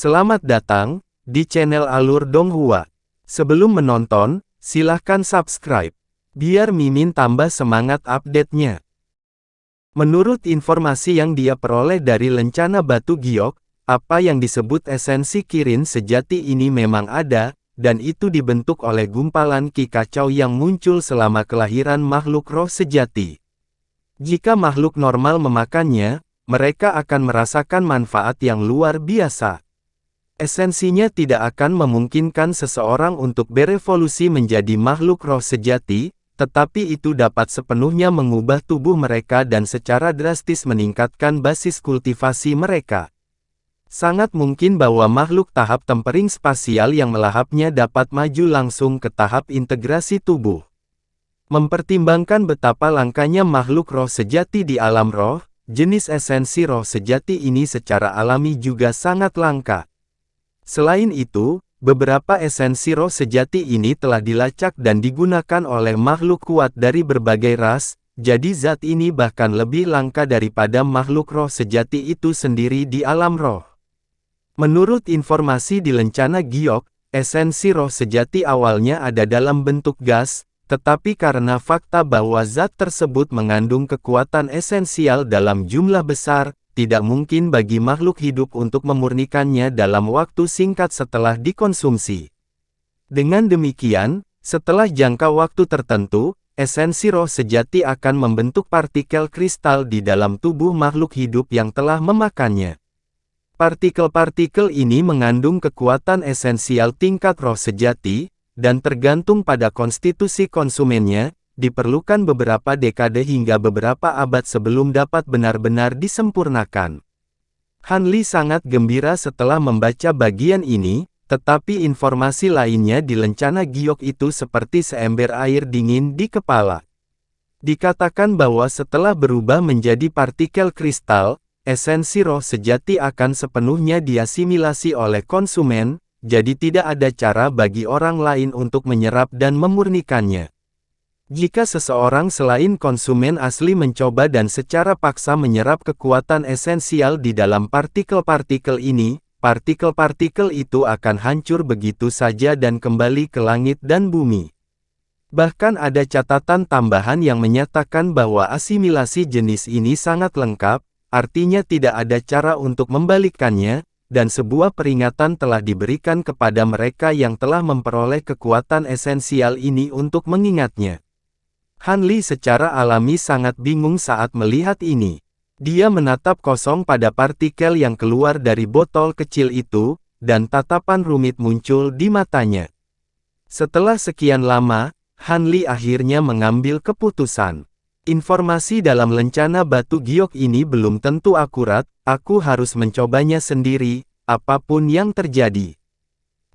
Selamat datang di channel Alur Donghua. Sebelum menonton, silahkan subscribe, biar Mimin tambah semangat update-nya. Menurut informasi yang dia peroleh dari Lencana Batu Giok, apa yang disebut esensi Kirin sejati ini memang ada, dan itu dibentuk oleh gumpalan Ki Kacau yang muncul selama kelahiran makhluk roh sejati. Jika makhluk normal memakannya, mereka akan merasakan manfaat yang luar biasa. Esensinya tidak akan memungkinkan seseorang untuk berevolusi menjadi makhluk roh sejati, tetapi itu dapat sepenuhnya mengubah tubuh mereka dan secara drastis meningkatkan basis kultivasi mereka. Sangat mungkin bahwa makhluk tahap tempering spasial yang melahapnya dapat maju langsung ke tahap integrasi tubuh. Mempertimbangkan betapa langkanya makhluk roh sejati di alam roh, jenis esensi roh sejati ini secara alami juga sangat langka. Selain itu, beberapa esensi roh sejati ini telah dilacak dan digunakan oleh makhluk kuat dari berbagai ras, jadi zat ini bahkan lebih langka daripada makhluk roh sejati itu sendiri di alam roh. Menurut informasi di Lencana Giok, esensi roh sejati awalnya ada dalam bentuk gas, tetapi karena fakta bahwa zat tersebut mengandung kekuatan esensial dalam jumlah besar, tidak mungkin bagi makhluk hidup untuk memurnikannya dalam waktu singkat setelah dikonsumsi. Dengan demikian, setelah jangka waktu tertentu, esensi roh sejati akan membentuk partikel kristal di dalam tubuh makhluk hidup yang telah memakannya. Partikel-partikel ini mengandung kekuatan esensial tingkat roh sejati, dan tergantung pada konstitusi konsumennya, diperlukan beberapa dekade hingga beberapa abad sebelum dapat benar-benar disempurnakan. Han Li sangat gembira setelah membaca bagian ini, tetapi informasi lainnya di Lencana Giok itu seperti seember air dingin di kepala. Dikatakan bahwa setelah berubah menjadi partikel kristal, esensi roh sejati akan sepenuhnya diasimilasi oleh konsumen, jadi tidak ada cara bagi orang lain untuk menyerap dan memurnikannya. Jika seseorang selain konsumen asli mencoba dan secara paksa menyerap kekuatan esensial di dalam partikel-partikel ini, partikel-partikel itu akan hancur begitu saja dan kembali ke langit dan bumi. Bahkan ada catatan tambahan yang menyatakan bahwa asimilasi jenis ini sangat lengkap, artinya tidak ada cara untuk membalikkannya, dan sebuah peringatan telah diberikan kepada mereka yang telah memperoleh kekuatan esensial ini untuk mengingatnya. Han Li secara alami sangat bingung saat melihat ini. Dia menatap kosong pada partikel yang keluar dari botol kecil itu, dan tatapan rumit muncul di matanya. Setelah sekian lama, Han Li akhirnya mengambil keputusan. Informasi dalam Lencana Batu Giok ini belum tentu akurat, aku harus mencobanya sendiri, apapun yang terjadi.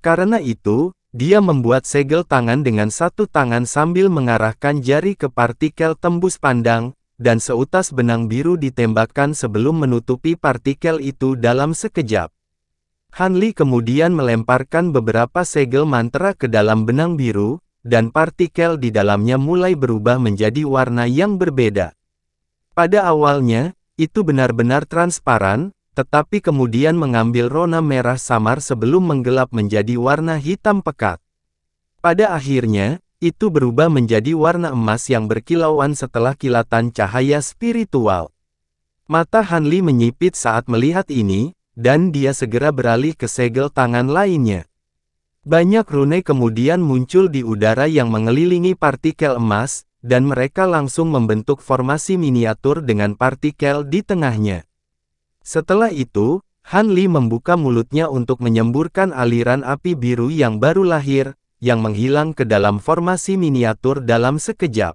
Karena itu, dia membuat segel tangan dengan satu tangan sambil mengarahkan jari ke partikel tembus pandang, dan seutas benang biru ditembakkan sebelum menutupi partikel itu dalam sekejap. Han Li kemudian melemparkan beberapa segel mantra ke dalam benang biru, dan partikel di dalamnya mulai berubah menjadi warna yang berbeda. Pada awalnya, itu benar-benar transparan, tetapi kemudian mengambil warna merah samar sebelum menggelap menjadi warna hitam pekat. Pada akhirnya, itu berubah menjadi warna emas yang berkilauan setelah kilatan cahaya spiritual. Mata Han Li menyipit saat melihat ini, dan dia segera beralih ke segel tangan lainnya. Banyak rune kemudian muncul di udara yang mengelilingi partikel emas, dan mereka langsung membentuk formasi miniatur dengan partikel di tengahnya. Setelah itu, Han Li membuka mulutnya untuk menyemburkan aliran api biru yang baru lahir, yang menghilang ke dalam formasi miniatur dalam sekejap.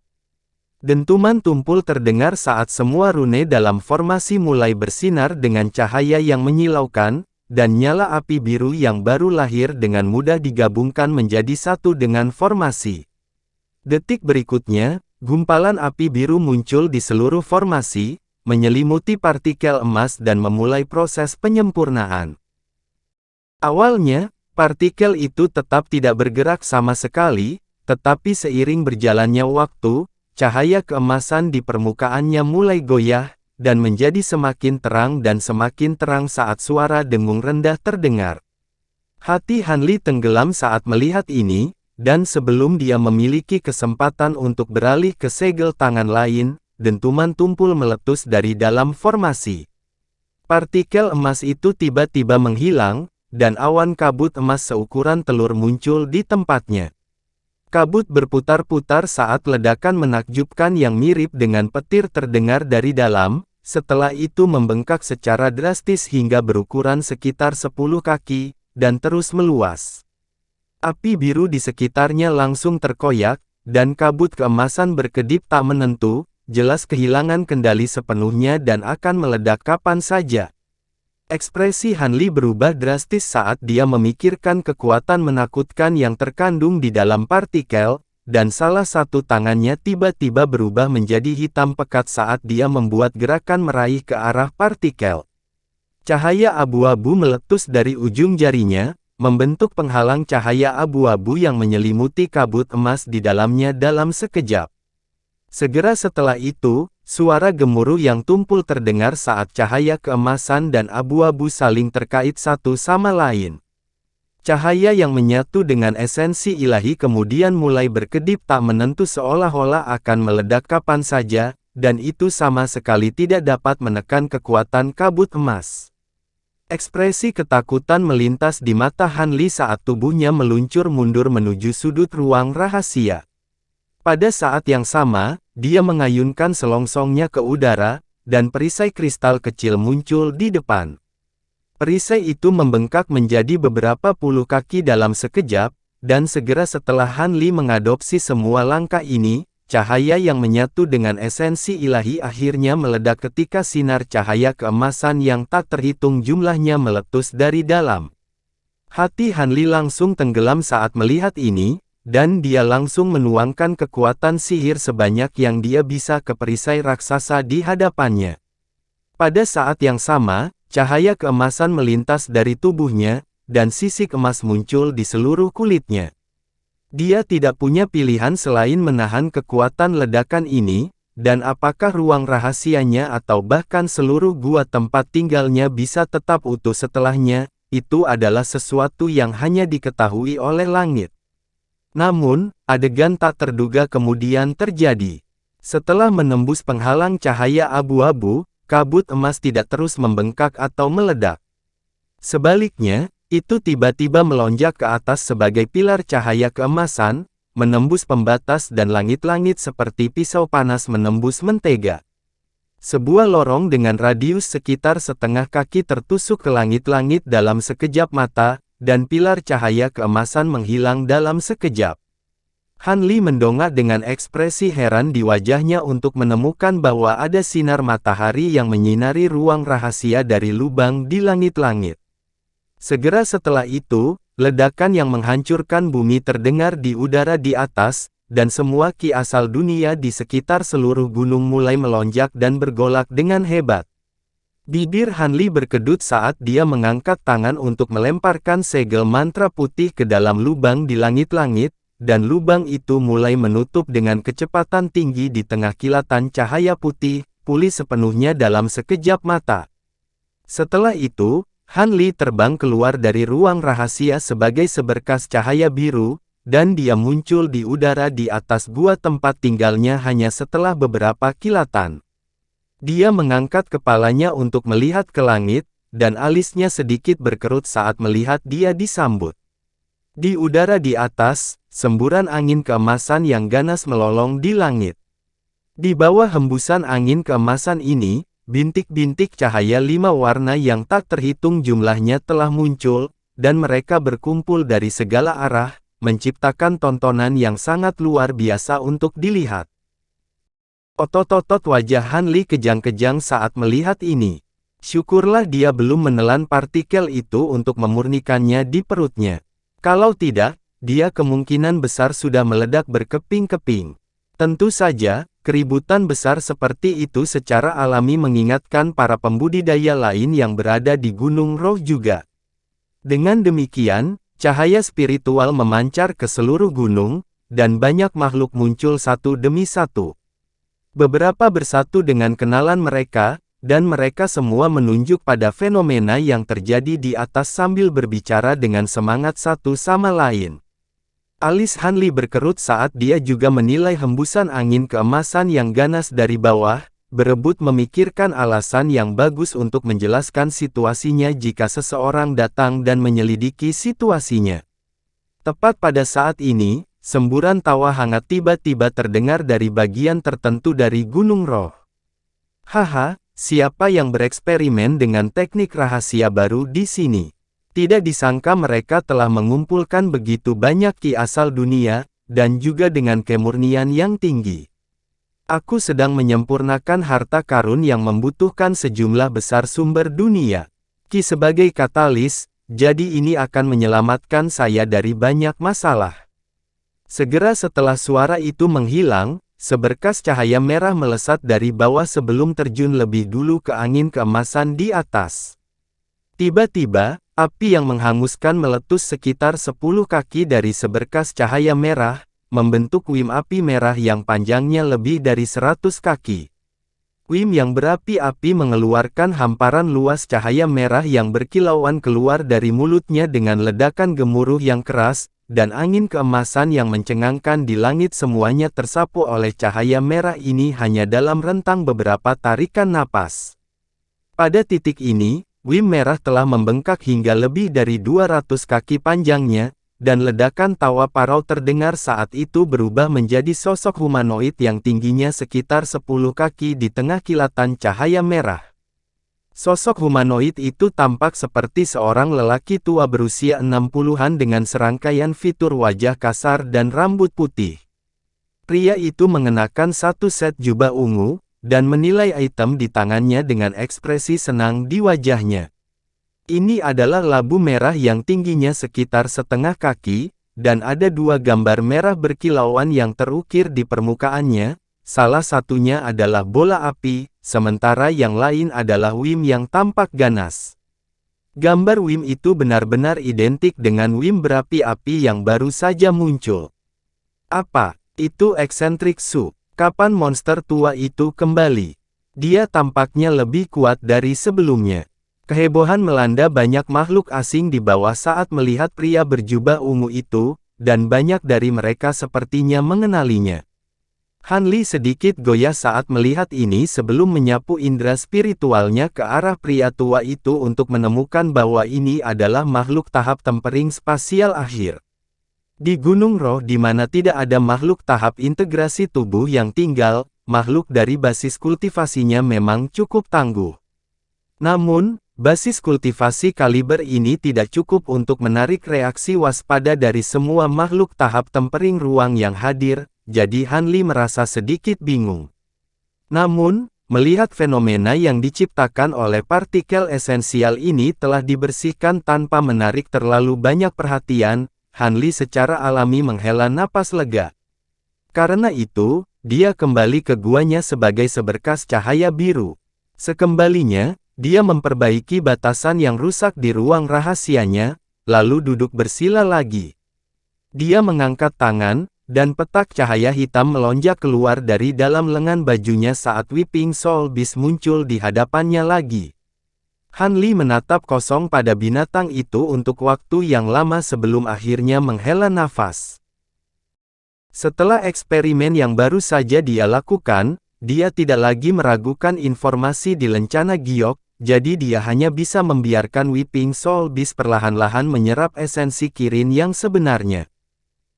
Dentuman tumpul terdengar saat semua rune dalam formasi mulai bersinar dengan cahaya yang menyilaukan, dan nyala api biru yang baru lahir dengan mudah digabungkan menjadi satu dengan formasi. Detik berikutnya, gumpalan api biru muncul di seluruh formasi, menyelimuti partikel emas dan memulai proses penyempurnaan. Awalnya, partikel itu tetap tidak bergerak sama sekali, tetapi seiring berjalannya waktu, cahaya keemasan di permukaannya mulai goyah, dan menjadi semakin terang saat suara dengung rendah terdengar. Hati Hanli tenggelam saat melihat ini, dan sebelum dia memiliki kesempatan untuk beralih ke segel tangan lain, dentuman tumpul meletus dari dalam formasi. Partikel emas itu tiba-tiba menghilang, dan awan kabut emas seukuran telur muncul di tempatnya. Kabut berputar-putar saat ledakan menakjubkan yang mirip dengan petir terdengar dari dalam, setelah itu membengkak secara drastis hingga berukuran sekitar 10 kaki, dan terus meluas. Api biru di sekitarnya langsung terkoyak, dan kabut keemasan berkedip tak menentu, jelas kehilangan kendali sepenuhnya dan akan meledak kapan saja. Ekspresi Hanli berubah drastis saat dia memikirkan kekuatan menakutkan yang terkandung di dalam partikel, dan salah satu tangannya tiba-tiba berubah menjadi hitam pekat saat dia membuat gerakan meraih ke arah partikel. Cahaya abu-abu meletus dari ujung jarinya, membentuk penghalang cahaya abu-abu yang menyelimuti kabut emas di dalamnya dalam sekejap. Segera setelah itu, suara gemuruh yang tumpul terdengar saat cahaya keemasan dan abu-abu saling terkait satu sama lain. Cahaya yang menyatu dengan esensi ilahi kemudian mulai berkedip tak menentu seolah-olah akan meledak kapan saja, dan itu sama sekali tidak dapat menekan kekuatan kabut emas. Ekspresi ketakutan melintas di mata Hanli saat tubuhnya meluncur mundur menuju sudut ruang rahasia. Pada saat yang sama, dia mengayunkan selongsongnya ke udara, dan perisai kristal kecil muncul di depan. Perisai itu membengkak menjadi beberapa puluh kaki dalam sekejap, dan segera setelah Hanli mengadopsi semua langkah ini, cahaya yang menyatu dengan esensi ilahi akhirnya meledak ketika sinar cahaya keemasan yang tak terhitung jumlahnya meletus dari dalam. Hati Hanli langsung tenggelam saat melihat ini, dan dia langsung menuangkan kekuatan sihir sebanyak yang dia bisa ke perisai raksasa di hadapannya. Pada saat yang sama, cahaya keemasan melintas dari tubuhnya, dan sisik emas muncul di seluruh kulitnya. Dia tidak punya pilihan selain menahan kekuatan ledakan ini, dan apakah ruang rahasianya atau bahkan seluruh gua tempat tinggalnya bisa tetap utuh setelahnya, itu adalah sesuatu yang hanya diketahui oleh langit. Namun, adegan tak terduga kemudian terjadi. Setelah menembus penghalang cahaya abu-abu, kabut emas tidak terus membengkak atau meledak. Sebaliknya, itu tiba-tiba melonjak ke atas sebagai pilar cahaya keemasan, menembus pembatas dan langit-langit seperti pisau panas menembus mentega. Sebuah lorong dengan radius sekitar setengah kaki tertusuk ke langit-langit dalam sekejap mata, dan pilar cahaya keemasan menghilang dalam sekejap. Hanli mendongak dengan ekspresi heran di wajahnya untuk menemukan bahwa ada sinar matahari yang menyinari ruang rahasia dari lubang di langit-langit. Segera setelah itu, ledakan yang menghancurkan bumi terdengar di udara di atas, dan semua ki asal dunia di sekitar seluruh gunung mulai melonjak dan bergolak dengan hebat. Bibir Hanli berkedut saat dia mengangkat tangan untuk melemparkan segel mantra putih ke dalam lubang di langit-langit, dan lubang itu mulai menutup dengan kecepatan tinggi di tengah kilatan cahaya putih, pulih sepenuhnya dalam sekejap mata. Setelah itu, Hanli terbang keluar dari ruang rahasia sebagai seberkas cahaya biru, dan dia muncul di udara di atas gua tempat tinggalnya hanya setelah beberapa kilatan. Dia mengangkat kepalanya untuk melihat ke langit, dan alisnya sedikit berkerut saat melihat dia disambut. Di udara di atas, semburan angin keemasan yang ganas melolong di langit. Di bawah hembusan angin keemasan ini, bintik-bintik cahaya 5 warna yang tak terhitung jumlahnya telah muncul, dan mereka berkumpul dari segala arah, menciptakan tontonan yang sangat luar biasa untuk dilihat. Otot-otot wajah Hanli kejang-kejang saat melihat ini. Syukurlah dia belum menelan partikel itu untuk memurnikannya di perutnya. Kalau tidak, dia kemungkinan besar sudah meledak berkeping-keping. Tentu saja, keributan besar seperti itu secara alami mengingatkan para pembudidaya lain yang berada di Gunung Roh juga. Dengan demikian, cahaya spiritual memancar ke seluruh gunung, dan banyak makhluk muncul satu demi satu. Beberapa bersatu dengan kenalan mereka, dan mereka semua menunjuk pada fenomena yang terjadi di atas sambil berbicara dengan semangat satu sama lain. Alis Hanli berkerut saat dia juga menilai hembusan angin keemasan yang ganas dari bawah, berebut memikirkan alasan yang bagus untuk menjelaskan situasinya jika seseorang datang dan menyelidiki situasinya. Tepat pada saat ini, semburan tawa hangat tiba-tiba terdengar dari bagian tertentu dari Gunung Roh. Haha, siapa yang bereksperimen dengan teknik rahasia baru di sini? Tidak disangka mereka telah mengumpulkan begitu banyak ki asal dunia, dan juga dengan kemurnian yang tinggi. Aku sedang menyempurnakan harta karun yang membutuhkan sejumlah besar sumber dunia. Ki sebagai katalis, jadi ini akan menyelamatkan saya dari banyak masalah. Segera setelah suara itu menghilang, seberkas cahaya merah melesat dari bawah sebelum terjun lebih dulu ke angin keemasan di atas. Tiba-tiba, api yang menghanguskan meletus sekitar 10 kaki dari seberkas cahaya merah, membentuk wim api merah yang panjangnya lebih dari 100 kaki. Wim yang berapi-api mengeluarkan hamparan luas cahaya merah yang berkilauan keluar dari mulutnya dengan ledakan gemuruh yang keras, dan angin keemasan yang mencengangkan di langit semuanya tersapu oleh cahaya merah ini hanya dalam rentang beberapa tarikan napas. Pada titik ini, wim merah telah membengkak hingga lebih dari 200 kaki panjangnya, dan ledakan tawa parau terdengar saat itu berubah menjadi sosok humanoid yang tingginya sekitar 10 kaki di tengah kilatan cahaya merah. Sosok humanoid itu tampak seperti seorang lelaki tua berusia 60-an dengan serangkaian fitur wajah kasar dan rambut putih. Pria itu mengenakan satu set jubah ungu, dan menilai item di tangannya dengan ekspresi senang di wajahnya. Ini adalah labu merah yang tingginya sekitar setengah kaki, dan ada dua gambar merah berkilauan yang terukir di permukaannya, salah satunya adalah bola api, sementara yang lain adalah wim yang tampak ganas. Gambar wim itu benar-benar identik dengan wim berapi-api yang baru saja muncul. Apa itu eksentrik Su? Kapan monster tua itu kembali? Dia tampaknya lebih kuat dari sebelumnya. Kehebohan melanda banyak makhluk asing di bawah saat melihat pria berjubah ungu itu, dan banyak dari mereka sepertinya mengenalinya. Hanli sedikit goyah saat melihat ini sebelum menyapu indera spiritualnya ke arah pria tua itu untuk menemukan bahwa ini adalah makhluk tahap tempering spasial akhir. Di Gunung Roh di mana tidak ada makhluk tahap integrasi tubuh yang tinggal, makhluk dari basis kultivasinya memang cukup tangguh. Namun, basis kultivasi kaliber ini tidak cukup untuk menarik reaksi waspada dari semua makhluk tahap tempering ruang yang hadir, jadi Hanli merasa sedikit bingung. Namun, melihat fenomena yang diciptakan oleh partikel esensial ini telah dibersihkan tanpa menarik terlalu banyak perhatian, Hanli secara alami menghela napas lega. Karena itu, dia kembali ke guanya sebagai seberkas cahaya biru. Sekembalinya, dia memperbaiki batasan yang rusak di ruang rahasianya, lalu duduk bersila lagi. Dia mengangkat tangan, dan petak cahaya hitam melonjak keluar dari dalam lengan bajunya saat Weeping Soul Beast muncul di hadapannya lagi. Hanli menatap kosong pada binatang itu untuk waktu yang lama sebelum akhirnya menghela nafas. Setelah eksperimen yang baru saja dia lakukan, dia tidak lagi meragukan informasi di lencana giok, jadi dia hanya bisa membiarkan Weeping Soul Beast perlahan-lahan menyerap esensi Kirin yang sebenarnya.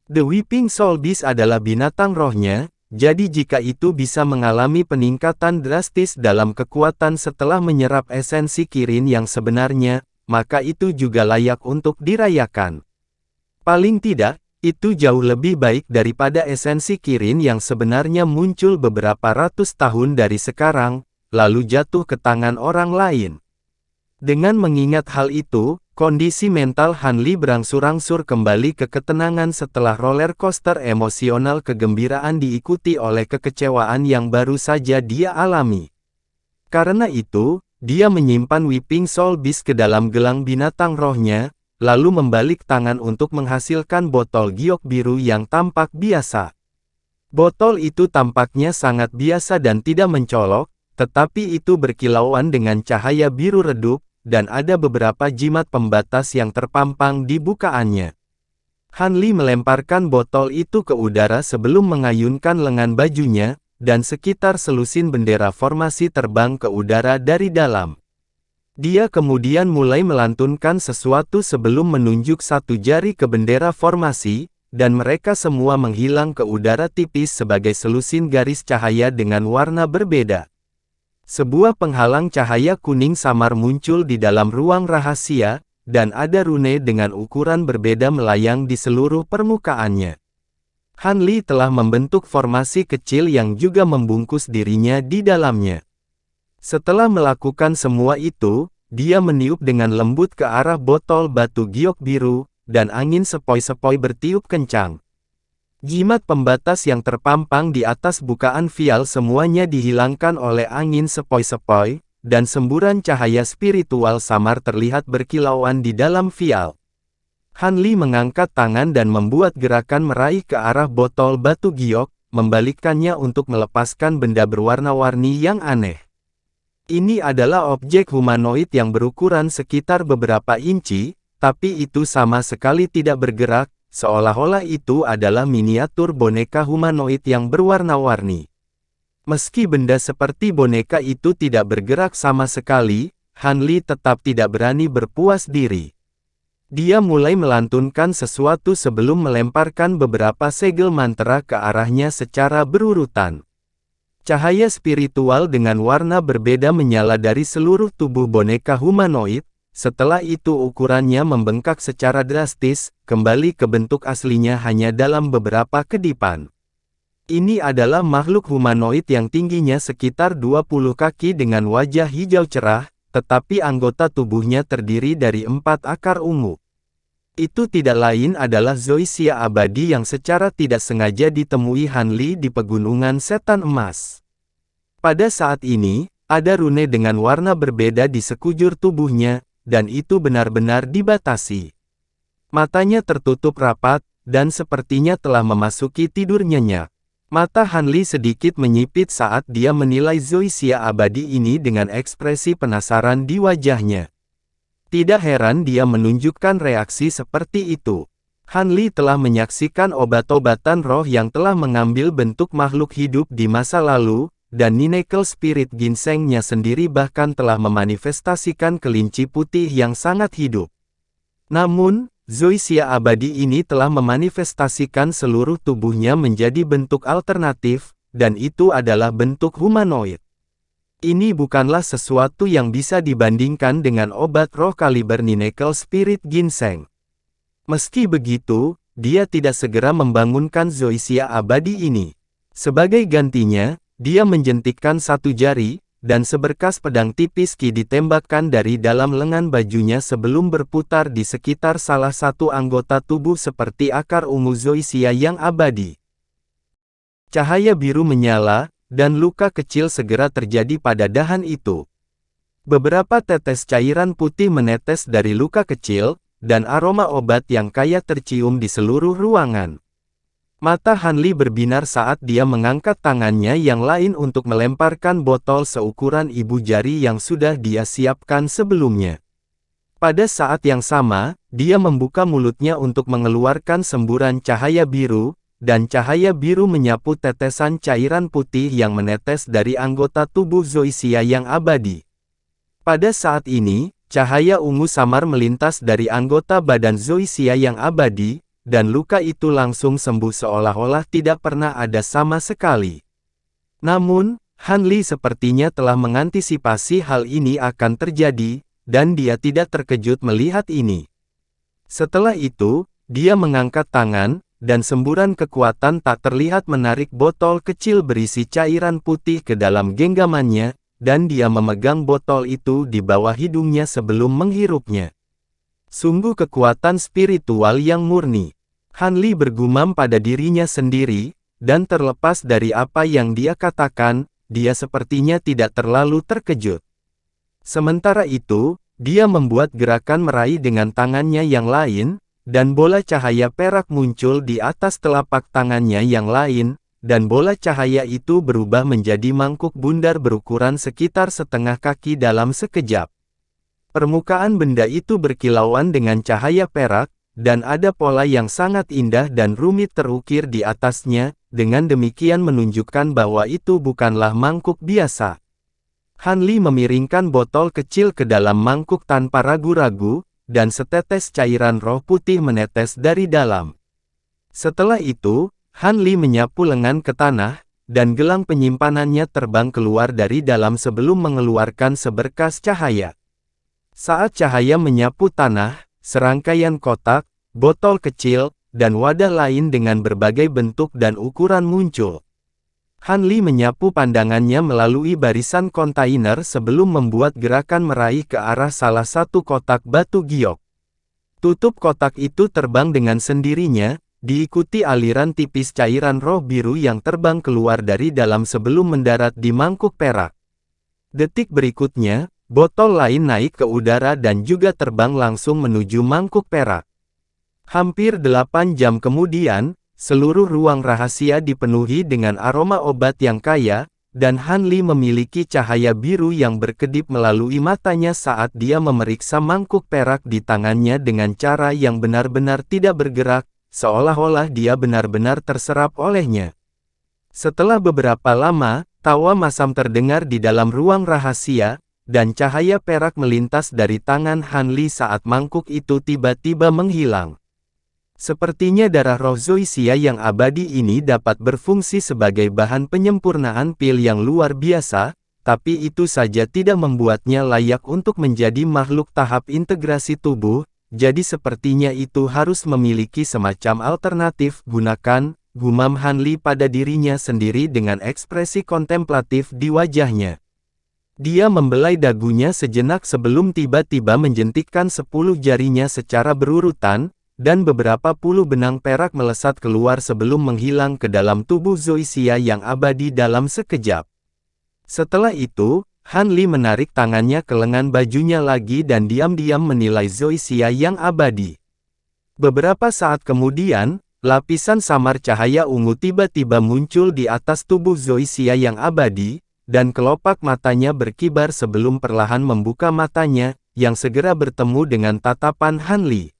The Weeping Soul Beast adalah binatang rohnya, jadi jika itu bisa mengalami peningkatan drastis dalam kekuatan setelah menyerap esensi Kirin yang sebenarnya, maka itu juga layak untuk dirayakan. Paling tidak, itu jauh lebih baik daripada esensi Kirin yang sebenarnya muncul beberapa ratus tahun dari sekarang, lalu jatuh ke tangan orang lain. Dengan mengingat hal itu, kondisi mental Hanli berangsur-angsur kembali ke ketenangan setelah roller coaster emosional kegembiraan diikuti oleh kekecewaan yang baru saja dia alami. Karena itu, dia menyimpan Weeping Soul Beast ke dalam gelang binatang rohnya, lalu membalik tangan untuk menghasilkan botol giok biru yang tampak biasa. Botol itu tampaknya sangat biasa dan tidak mencolok, tetapi itu berkilauan dengan cahaya biru redup, dan ada beberapa jimat pembatas yang terpampang di bukaannya. Han Li melemparkan botol itu ke udara sebelum mengayunkan lengan bajunya, dan sekitar selusin bendera formasi terbang ke udara dari dalam. Dia kemudian mulai melantunkan sesuatu sebelum menunjuk satu jari ke bendera formasi, dan mereka semua menghilang ke udara tipis sebagai selusin garis cahaya dengan warna berbeda. Sebuah penghalang cahaya kuning samar muncul di dalam ruang rahasia, dan ada rune dengan ukuran berbeda melayang di seluruh permukaannya. Han Li telah membentuk formasi kecil yang juga membungkus dirinya di dalamnya. Setelah melakukan semua itu, dia meniup dengan lembut ke arah botol batu giok biru, dan angin sepoi-sepoi bertiup kencang. Jimat pembatas yang terpampang di atas bukaan vial semuanya dihilangkan oleh angin sepoi-sepoi, dan semburan cahaya spiritual samar terlihat berkilauan di dalam vial. Han Li mengangkat tangan dan membuat gerakan meraih ke arah botol batu giok, membalikkannya untuk melepaskan benda berwarna-warni yang aneh. Ini adalah objek humanoid yang berukuran sekitar beberapa inci, tapi itu sama sekali tidak bergerak, seolah-olah itu adalah miniatur boneka humanoid yang berwarna-warni. Meski benda seperti boneka itu tidak bergerak sama sekali, Han Li tetap tidak berani berpuas diri. Dia mulai melantunkan sesuatu sebelum melemparkan beberapa segel mantra ke arahnya secara berurutan. Cahaya spiritual dengan warna berbeda menyala dari seluruh tubuh boneka humanoid. Setelah itu ukurannya membengkak secara drastis, kembali ke bentuk aslinya hanya dalam beberapa kedipan. Ini adalah makhluk humanoid yang tingginya sekitar 20 kaki dengan wajah hijau cerah, tetapi anggota tubuhnya terdiri dari 4 akar ungu. Itu tidak lain adalah Zoysia abadi yang secara tidak sengaja ditemui Han Li di pegunungan setan emas. Pada saat ini, ada rune dengan warna berbeda di sekujur tubuhnya, dan itu benar-benar dibatasi. Matanya tertutup rapat, dan sepertinya telah memasuki tidur nyenyak. Mata Han Li sedikit menyipit saat dia menilai Zoysia abadi ini dengan ekspresi penasaran di wajahnya. Tidak heran dia menunjukkan reaksi seperti itu. Han Li telah menyaksikan obat-obatan roh yang telah mengambil bentuk makhluk hidup di masa lalu, dan Ninekel Spirit Ginseng-nya sendiri bahkan telah memanifestasikan kelinci putih yang sangat hidup. Namun, Zoysia abadi ini telah memanifestasikan seluruh tubuhnya menjadi bentuk alternatif, dan itu adalah bentuk humanoid. Ini bukanlah sesuatu yang bisa dibandingkan dengan obat roh kaliber Ninekel Spirit Ginseng. Meski begitu, dia tidak segera membangunkan Zoysia abadi ini. Sebagai gantinya, dia menjentikkan satu jari, dan seberkas pedang tipis Qi ditembakkan dari dalam lengan bajunya sebelum berputar di sekitar salah satu anggota tubuh seperti akar ungu Zoysia yang abadi. Cahaya biru menyala, dan luka kecil segera terjadi pada dahan itu. Beberapa tetes cairan putih menetes dari luka kecil, dan aroma obat yang kaya tercium di seluruh ruangan. Mata Han Li berbinar saat dia mengangkat tangannya yang lain untuk melemparkan botol seukuran ibu jari yang sudah dia siapkan sebelumnya. Pada saat yang sama, dia membuka mulutnya untuk mengeluarkan semburan cahaya biru, dan cahaya biru menyapu tetesan cairan putih yang menetes dari anggota tubuh Zoysia yang abadi. Pada saat ini, cahaya ungu samar melintas dari anggota badan Zoysia yang abadi, dan luka itu langsung sembuh seolah-olah tidak pernah ada sama sekali. Namun, Han Li sepertinya telah mengantisipasi hal ini akan terjadi, dan dia tidak terkejut melihat ini. Setelah itu, dia mengangkat tangan, dan semburan kekuatan tak terlihat menarik botol kecil berisi cairan putih ke dalam genggamannya, dan dia memegang botol itu di bawah hidungnya sebelum menghirupnya. Sungguh kekuatan spiritual yang murni. Han Li bergumam pada dirinya sendiri, dan terlepas dari apa yang dia katakan, dia sepertinya tidak terlalu terkejut. Sementara itu, dia membuat gerakan meraih dengan tangannya yang lain, dan bola cahaya perak muncul di atas telapak tangannya yang lain, dan bola cahaya itu berubah menjadi mangkuk bundar berukuran sekitar setengah kaki dalam sekejap. Permukaan benda itu berkilauan dengan cahaya perak, dan ada pola yang sangat indah dan rumit terukir di atasnya, dengan demikian menunjukkan bahwa itu bukanlah mangkuk biasa. Han Li memiringkan botol kecil ke dalam mangkuk tanpa ragu-ragu, dan setetes cairan roh putih menetes dari dalam. Setelah itu, Han Li menyapu lengan ke tanah, dan gelang penyimpanannya terbang keluar dari dalam sebelum mengeluarkan seberkas cahaya. Saat cahaya menyapu tanah, serangkaian kotak, botol kecil, dan wadah lain dengan berbagai bentuk dan ukuran muncul. Han Li menyapu pandangannya melalui barisan kontainer sebelum membuat gerakan meraih ke arah salah satu kotak batu giok. Tutup kotak itu terbang dengan sendirinya, diikuti aliran tipis cairan roh biru yang terbang keluar dari dalam sebelum mendarat di mangkuk perak. Detik berikutnya, botol lain naik ke udara dan juga terbang langsung menuju mangkuk perak. Hampir 8 jam kemudian, seluruh ruang rahasia dipenuhi dengan aroma obat yang kaya, dan Han Li memiliki cahaya biru yang berkedip melalui matanya saat dia memeriksa mangkuk perak di tangannya dengan cara yang benar-benar tidak bergerak, seolah-olah dia benar-benar terserap olehnya. Setelah beberapa lama, tawa masam terdengar di dalam ruang rahasia, dan cahaya perak melintas dari tangan Han Li saat mangkuk itu tiba-tiba menghilang. Sepertinya darah roh Zoysia yang abadi ini dapat berfungsi sebagai bahan penyempurnaan pil yang luar biasa, tapi itu saja tidak membuatnya layak untuk menjadi makhluk tahap integrasi tubuh. Jadi sepertinya itu harus memiliki semacam alternatif. Gunakan, gumam Han Li pada dirinya sendiri dengan ekspresi kontemplatif di wajahnya. Dia membelai dagunya sejenak sebelum tiba-tiba menjentikkan 10 jarinya secara berurutan, dan beberapa puluh benang perak melesat keluar sebelum menghilang ke dalam tubuh Zoysia yang abadi dalam sekejap. Setelah itu, Han Li menarik tangannya ke lengan bajunya lagi dan diam-diam menilai Zoysia yang abadi. Beberapa saat kemudian, lapisan samar cahaya ungu tiba-tiba muncul di atas tubuh Zoysia yang abadi, dan kelopak matanya berkibar sebelum perlahan membuka matanya, yang segera bertemu dengan tatapan Han Li.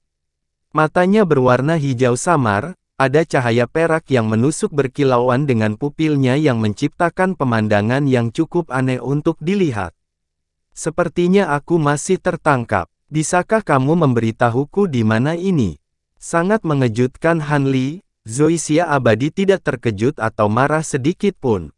Matanya berwarna hijau samar, ada cahaya perak yang menusuk berkilauan dengan pupilnya yang menciptakan pemandangan yang cukup aneh untuk dilihat. Sepertinya aku masih tertangkap. Bisakah kamu memberitahuku di mana ini? Sangat mengejutkan Han Li, Zoysia abadi tidak terkejut atau marah sedikit pun.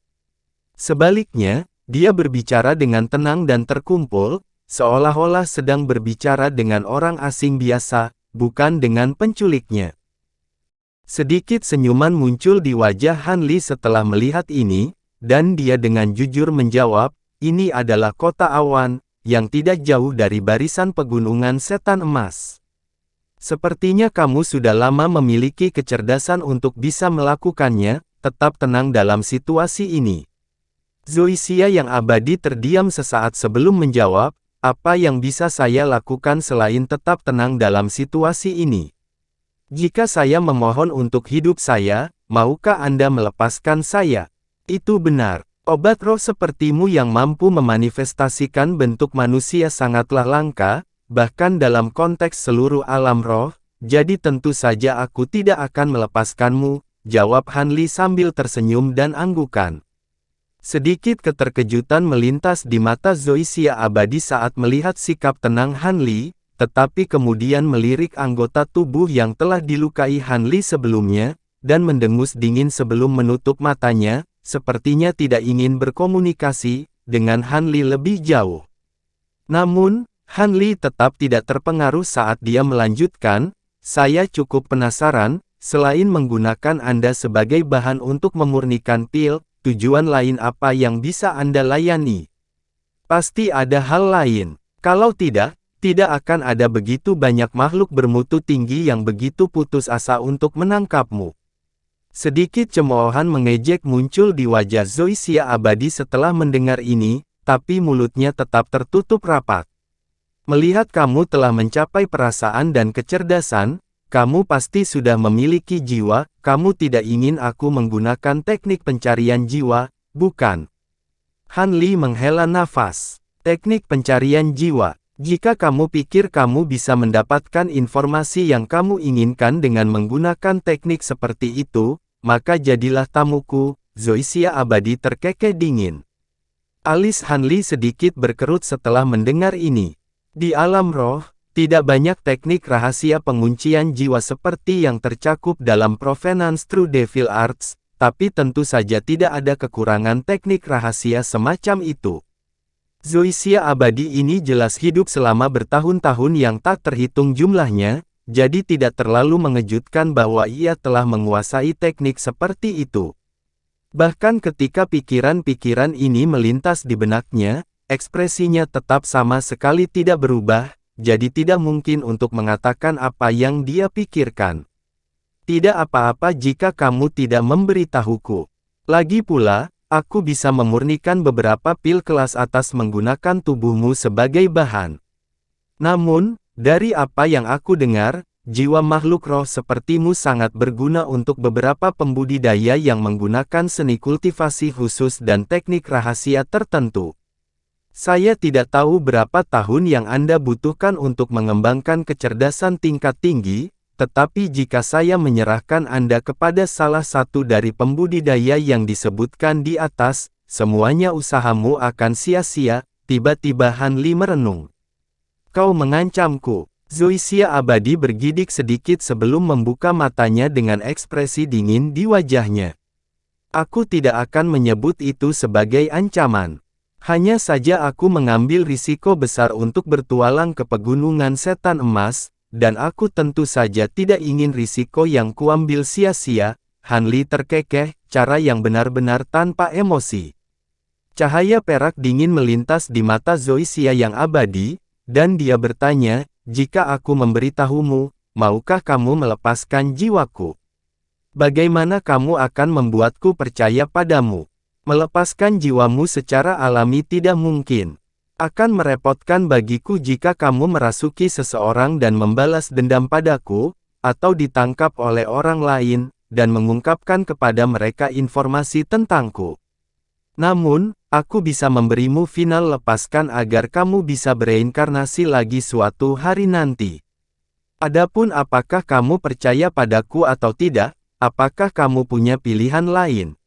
Sebaliknya, dia berbicara dengan tenang dan terkumpul, seolah-olah sedang berbicara dengan orang asing biasa, bukan dengan penculiknya. Sedikit senyuman muncul di wajah Han Li setelah melihat ini, dan dia dengan jujur menjawab, ini adalah kota awan, yang tidak jauh dari barisan pegunungan setan emas. Sepertinya kamu sudah lama memiliki kecerdasan untuk bisa melakukannya, tetap tenang dalam situasi ini. Zoysia yang abadi terdiam sesaat sebelum menjawab, apa yang bisa saya lakukan selain tetap tenang dalam situasi ini? Jika saya memohon untuk hidup saya, maukah Anda melepaskan saya? Itu benar. Obat roh sepertimu yang mampu memanifestasikan bentuk manusia sangatlah langka, bahkan dalam konteks seluruh alam roh, jadi tentu saja aku tidak akan melepaskanmu, jawab Han Li sambil tersenyum dan anggukan. Sedikit keterkejutan melintas di mata Zoysia abadi saat melihat sikap tenang Han Li, tetapi kemudian melirik anggota tubuh yang telah dilukai Han Li sebelumnya, dan mendengus dingin sebelum menutup matanya, sepertinya tidak ingin berkomunikasi dengan Han Li lebih jauh. Namun, Han Li tetap tidak terpengaruh saat dia melanjutkan, saya cukup penasaran, selain menggunakan Anda sebagai bahan untuk memurnikan pil, tujuan lain apa yang bisa Anda layani? Pasti ada hal lain. Kalau tidak akan ada begitu banyak makhluk bermutu tinggi yang begitu putus asa untuk menangkapmu. Sedikit cemoohan mengejek muncul di wajah Zoysia abadi setelah mendengar ini, tapi mulutnya tetap tertutup rapat. Melihat kamu telah mencapai perasaan dan kecerdasan, kamu pasti sudah memiliki jiwa, kamu tidak ingin aku menggunakan teknik pencarian jiwa, bukan? Han Li menghela nafas. Teknik pencarian jiwa. Jika kamu pikir kamu bisa mendapatkan informasi yang kamu inginkan dengan menggunakan teknik seperti itu, maka jadilah tamuku. Zoysia Abadi terkekeh dingin. Alis Han Li sedikit berkerut setelah mendengar ini. Di alam roh, tidak banyak teknik rahasia penguncian jiwa seperti yang tercakup dalam Provenance True Devil Arts, tapi tentu saja tidak ada kekurangan teknik rahasia semacam itu. Zoysia Abadi ini jelas hidup selama bertahun-tahun yang tak terhitung jumlahnya, jadi tidak terlalu mengejutkan bahwa ia telah menguasai teknik seperti itu. Bahkan ketika pikiran-pikiran ini melintas di benaknya, ekspresinya tetap sama sekali tidak berubah, jadi tidak mungkin untuk mengatakan apa yang dia pikirkan. Tidak apa-apa jika kamu tidak memberitahuku. Lagi pula, aku bisa memurnikan beberapa pil kelas atas menggunakan tubuhmu sebagai bahan. Namun, dari apa yang aku dengar, jiwa makhluk roh sepertimu sangat berguna untuk beberapa pembudidaya yang menggunakan seni kultivasi khusus dan teknik rahasia tertentu. Saya tidak tahu berapa tahun yang Anda butuhkan untuk mengembangkan kecerdasan tingkat tinggi, tetapi jika saya menyerahkan Anda kepada salah satu dari pembudidaya yang disebutkan di atas, semuanya usahamu akan sia-sia. Tiba-tiba Han Li merenung. Kau mengancamku. Zoysia Abadi bergidik sedikit sebelum membuka matanya dengan ekspresi dingin di wajahnya. Aku tidak akan menyebut itu sebagai ancaman. Hanya saja aku mengambil risiko besar untuk bertualang ke pegunungan setan emas, dan aku tentu saja tidak ingin risiko yang kuambil sia-sia. Han Li terkekeh, cara yang benar-benar tanpa emosi. Cahaya perak dingin melintas di mata Zoysia yang abadi, dan dia bertanya, jika aku memberitahumu, maukah kamu melepaskan jiwaku? Bagaimana kamu akan membuatku percaya padamu? Melepaskan jiwamu secara alami tidak mungkin. Akan merepotkan bagiku jika kamu merasuki seseorang dan membalas dendam padaku, atau ditangkap oleh orang lain, dan mengungkapkan kepada mereka informasi tentangku. Namun, aku bisa memberimu final lepaskan agar kamu bisa bereinkarnasi lagi suatu hari nanti. Adapun apakah kamu percaya padaku atau tidak, apakah kamu punya pilihan lain?